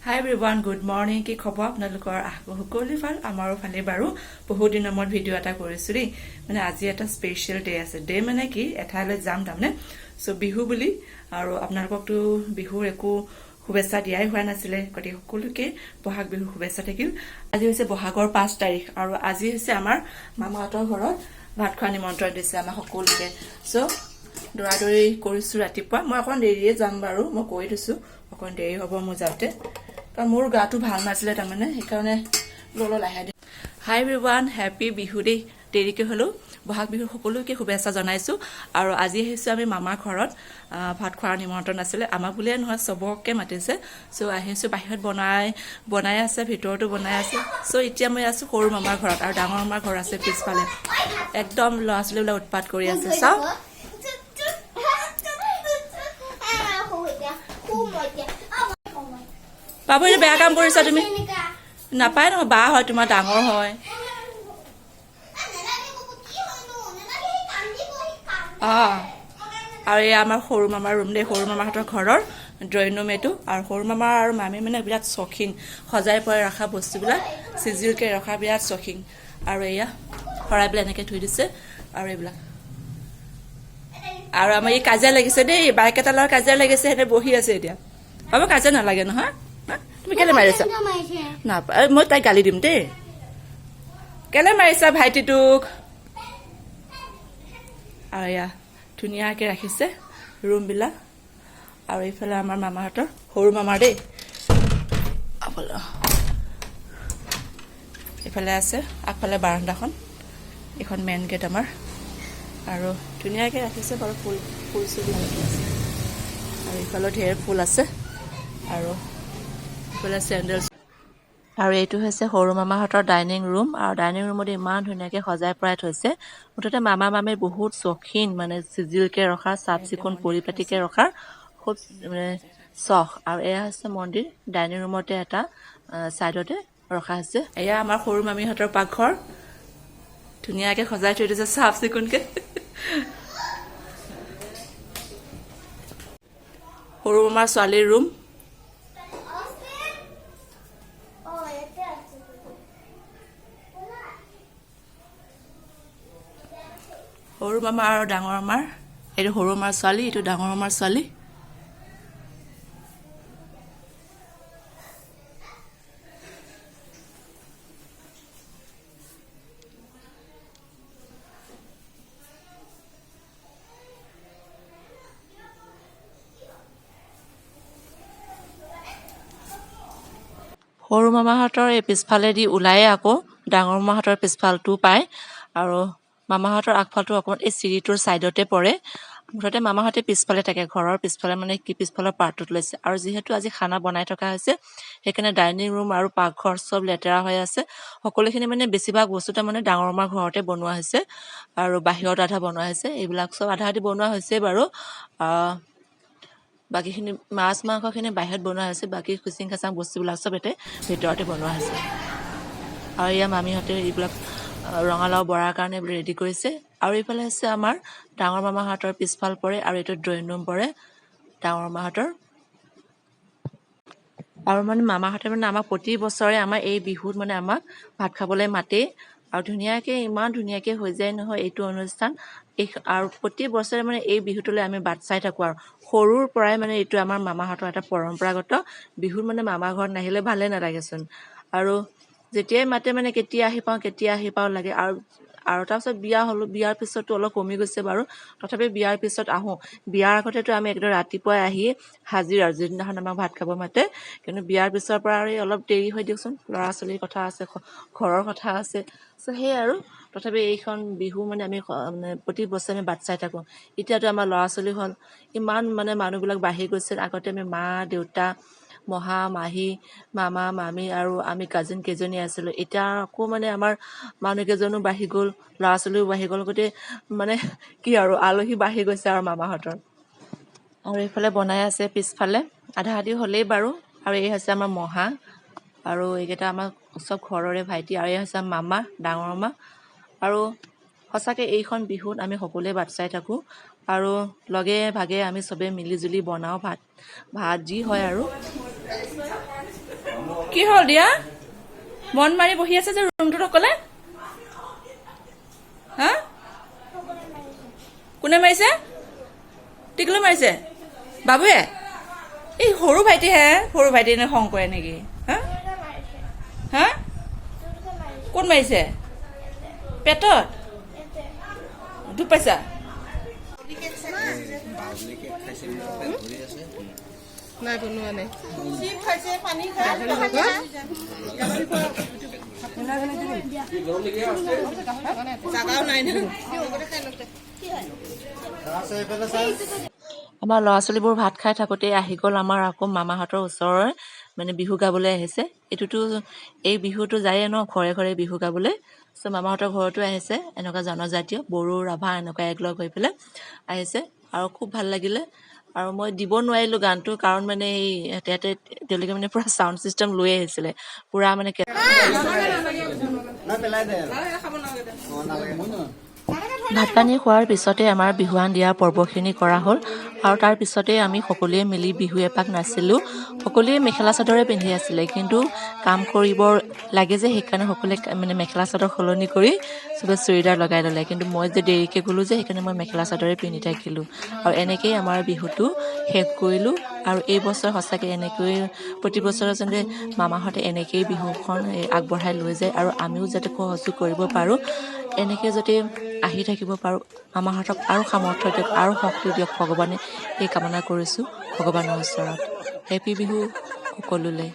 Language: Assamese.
হাই এভৰিৱান গুড মৰ্ণিং কি খবৰ আপোনালোকৰ সকলোৱে ভাল আমাৰো ভালেই বাৰু বহুত দিনৰ মূৰত ভিডিঅ' এটা কৰিছোঁ দেই মানে আজি এটা স্পেচিয়েল ডে আছে ডে মানে কি এঠাইলৈ যাম তাৰমানে চ' বিহু বুলি আৰু আপোনালোককতো বিহুৰ একো শুভেচ্ছা দিয়াই হোৱা নাছিলে গতিকে সকলোকে বহাগ বিহুৰ শুভেচ্ছা থাকিল আজি হৈছে বহাগৰ 5 তাৰিখ আৰু আজি হৈছে আমাৰ মামাহঁতৰ ঘৰত ভাত খোৱা নিমন্ত্ৰণ দিছে আমাৰ সকলোকে চ' দৌৰা-দৌৰি কৰিছোঁ ৰাতিপুৱা মই অকণ দেৰিয়ে যাম বাৰু মই কৈ দিছোঁ অকণ দেৰি হ'ব মোৰ যাওঁতে কাৰণ মোৰ গাটো ভাল নাছিলে তাৰমানে সেইকাৰণে ললো লাহে দে হাই এভৰিৱান হেপী বিহু দেই দেৰিকৈ হ'লেও বহাগ বিহুৰ সকলোকে শুভেচ্ছা জনাইছোঁ আৰু আজি আহিছোঁ আমি মামাৰ ঘৰত ভাত খোৱাৰ নিমন্ত্ৰণ আছিলে আমাক বুলিয়ে নহয় চবকে মাতিছে চ' আহিছোঁ বাহিৰত বনাই আছে ভিতৰতো বনাই আছে চ' এতিয়া মই আছোঁ সৰু মামাৰ ঘৰত আৰু ডাঙৰ মামাৰ ঘৰ আছে পিছফালে একদম ল'ৰা ছোৱালীবিলাক উৎপাত কৰি আছে চাওক বাবু এইটো বেয়া কাম কৰিছা তুমি নাপায় নহয় বা হয় তোমাৰ ডাঙৰ হয় আৰু এই আমাৰ সৰু মামাৰ ৰুম দেই সৰু মামাহঁতৰ ঘৰৰ ড্ৰয়িং ৰুম এইটো আৰু সৰু মামা আৰু মামী মানে বিৰাট চখিন সজাই পৰাই ৰখা বস্তুবিলাক চিজিলকৈ ৰখা বিৰাট চখিন আৰু এয়া শৰাইবিলাক এনেকৈ থৈ দিছে আৰু এইবিলাক আৰু আমাৰ এই কাজিয়া লাগিছে দেই বাইক এটাৰ লগত কাজিয়া লাগিছে সিহঁতে বহি আছে এতিয়া বাবু কাজিয়া নালাগে নহয় তুমি কেলে মাৰিছা নাপায় মই তাইক গালি দিম দেই কেলে মাৰিছা ভাইটিটোক আৰু এয়া ধুনীয়াকৈ ৰাখিছে ৰুমবিলাক আৰু এইফালে আমাৰ মামাহঁতৰ সৰু মামাৰ দেই এইফালে আছে আগফালে বাৰান্দাখন এইখন মেইন গেট আমাৰ আৰু ধুনীয়াকৈ ৰাখিছে বাৰু ফুল চুল লাগি আছে আৰু এইফালে ঢেৰ ফুল আছে আৰু এইফালে চেণ্ডেল আৰু এইটো হৈছে সৰু মামাহঁতৰ ডাইনিং ৰুম আৰু ডাইনিং ৰুমত ইমান ধুনীয়াকৈ সজাই পৰাই থৈছে মুঠতে মামা মামীৰ বহুত চখিন মানে চিজিলকৈ ৰখা চাফ চিকুণ পৰিপাটিকৈ ৰখাৰ খুব মানে চখ আৰু এয়া হৈছে মন্দিৰ ডাইনিং ৰুমতে এটা ছাইডতে ৰখা হৈছে এয়া আমাৰ সৰু মামীহঁতৰ পাকঘৰ ধুনীয়াকৈ সজাই থৈ দিছে চাফ চিকুণকৈ সৰু মামাৰ ছোৱালীৰ ৰুম সৰু মামা আৰু ডাঙৰ মামাৰ এইটো সৰু মামাৰ ছোৱালী এইটো ডাঙৰ মামাৰ ছোৱালী সৰু মামাহঁতৰ এই পিছফালেদি ওলায়ে আকৌ ডাঙৰ মামাহঁতৰ পিছফালটো পায় আৰু মামাহঁতৰ আগফালটো অকণমান এই চিৰিটোৰ ছাইডতে পৰে মুঠতে মামাহঁতে পিছফালে থাকে ঘৰৰ পিছফালে মানে কি পিছফালৰ পাৰ্টটোত লৈছে আৰু যিহেতু আজি খানা বনাই থকা হৈছে সেইকাৰণে ডাইনিং ৰুম আৰু পাকঘৰ চব লেতেৰা হৈ আছে সকলোখিনি মানে বেছিভাগ বস্তু তাৰমানে ডাঙৰ মামাৰ ঘৰতে বনোৱা হৈছে আৰু বাহিৰত আধা বনোৱা হৈছে এইবিলাক চব আধা আধি বনোৱা হৈছে বাৰু বাকীখিনি মাছ মাংসখিনি বাহিৰত বনোৱা হৈছে বাকী খুচিং খাচাং বস্তুবিলাক চব ইয়াতে ভিতৰতে বনোৱা হৈছে আৰু এয়া মামীহঁতে এইবিলাক ৰঙালাও বৰাৰ কাৰণে এইবিলাক ৰেডি কৰিছে আৰু এইফালে হৈছে আমাৰ ডাঙৰ মামাহঁতৰ পিছফাল পৰে আৰু এইটো ড্ৰয়িং ৰুম পৰে ডাঙৰ মামাহঁতৰ আৰু মানে মামাহঁতে মানে আমাক প্ৰতি বছৰে আমাৰ এই বিহুত মানে আমাক ভাত খাবলৈ মাতেই আৰু ধুনীয়াকৈ ইমান ধুনীয়াকৈ হৈ যায় নহয় এইটো অনুষ্ঠান আৰু প্ৰতি বছৰে মানে এই বিহুটোলৈ আমি বাট চাই থাকোঁ আৰু সৰুৰ পৰাই মানে এইটো আমাৰ মামাহঁতৰ এটা পৰম্পৰাগত বিহুত মানে মামাৰ ঘৰত নাহিলে ভালে নালাগেচোন আৰু যেতিয়াই মাতে মানে কেতিয়া আহি পাওঁ লাগে আৰু তাৰপিছত বিয়া হ'লোঁ বিয়াৰ পিছততো অলপ কমি গৈছে বাৰু তথাপি বিয়াৰ পিছত আহোঁ বিয়াৰ আগতেতো আমি একদম ৰাতিপুৱাই আহি হাজিৰ আৰু যিদিনাখন আমাক ভাত খাব মাতে কিন্তু বিয়াৰ পিছৰ পৰা আৰু অলপ দেৰি হৈ দিয়কচোন ল'ৰা ছোৱালীৰ কথা আছে ঘৰৰ কথা আছে চ' সেয়ে আৰু তথাপি এইখন বিহু মানে আমি মানে প্ৰতি বছৰে আমি বাট চাই থাকোঁ এতিয়াতো আমাৰ ল'ৰা ছোৱালী হ'ল ইমান মানে মানুহবিলাক বাঢ়ি গৈছে আগতে আমি মা দেউতা মহা মাহী মামা মামী আৰু আমি কাজিন কেইজনী আছিলোঁ এতিয়া আকৌ মানে আমাৰ মানুহকেইজনো বাঢ়ি গ'ল ল'ৰা ছোৱালীও বাঢ়ি গ'ল গোটেই মানে কি আৰু আলহী বাঢ়ি গৈছে আৰু মামাহঁতৰ আৰু এইফালে বনাই আছে পিছফালে আধা আধি হ'লেই বাৰু আৰু এই হৈছে আমাৰ মহা আৰু এইকেইটা আমাৰ চব ঘৰৰে ভাইটি আৰু এই হৈছে মামা ডাঙৰ মামা আৰু সঁচাকৈ এইখন বিহুত আমি সকলোৱে বাট চাই থাকোঁ আৰু লগে ভাগে আমি চবেই মিলি জুলি বনাওঁ ভাত যি হয় আৰু কি হ'ল দিয়া মন মাৰি বহি আছে যে ৰুমটোত অকলে হা কোনে মাৰিছে টিকলু মাৰিছে বাবুৱে এই সৰু ভাইটিহে সৰু ভাইটি এনে খং কৰে নেকি হা হা কোন মাৰিছে পেটত দুখ পাইছা নাই বনোৱা নাই আমাৰ ল'ৰা ছোৱালীবোৰ ভাত খাই থাকোঁতে আহি গ'ল আমাৰ আকৌ মামাহঁতৰ ওচৰৰে মানে বিহু গাবলৈ আহিছে এইটোতো এই বিহুটো যায়ে ন ঘৰে ঘৰে বিহু গাবলৈ চ' মামাহঁতৰ ঘৰতো আহিছে এনেকুৱা জনজাতীয় বড়ো ৰাভা এনেকুৱা একলগ হৈ পেলাই আহিছে আৰু খুব ভাল লাগিলে আৰু মই দিব নোৱাৰিলোঁ গানটো কাৰণ মানে এই ইয়াতে তেওঁলোকে মানে পূৰা চাউণ্ড ছিষ্টেম লৈ আহিছিলে পূৰা মানে ভাত পানী খোৱাৰ পিছতে আমাৰ বিহুৱান দিয়াৰ পৰ্বখিনি কৰা হ'ল আৰু তাৰ পিছতে আমি সকলোৱে মিলি বিহু এপাক নাচিলোঁ সকলোৱে মেখেলা চাদৰে পিন্ধি আছিলে কিন্তু কাম কৰিব লাগে যে সেইকাৰণে সকলোৱে মানে মেখেলা চাদৰ সলনি কৰি চবে চুৰিদাৰ লগাই ল'লে কিন্তু মই যে দেৰিকৈ গ'লোঁ যে সেইকাৰণে মই মেখেলা চাদৰে পিন্ধি থাকিলোঁ আৰু এনেকেই আমাৰ বিহুটো শেষ কৰিলোঁ আৰু এই বছৰ সঁচাকৈ এনেকৈ প্ৰতি বছৰে যেনে মামাহঁতে এনেকেই বিহুখন আগবঢ়াই লৈ যায় আৰু আমিও যাতে সহযোগ কৰিব পাৰোঁ এনেকৈ যাতে আহি থাকিব পাৰোঁ মামাহঁতক আৰু সামৰ্থ্য দিয়ক আৰু শক্তি দিয়ক ভগৱানে এই কামনা কৰিছোঁ ভগৱানৰ ওচৰত হেপী বিহু সকলোলৈ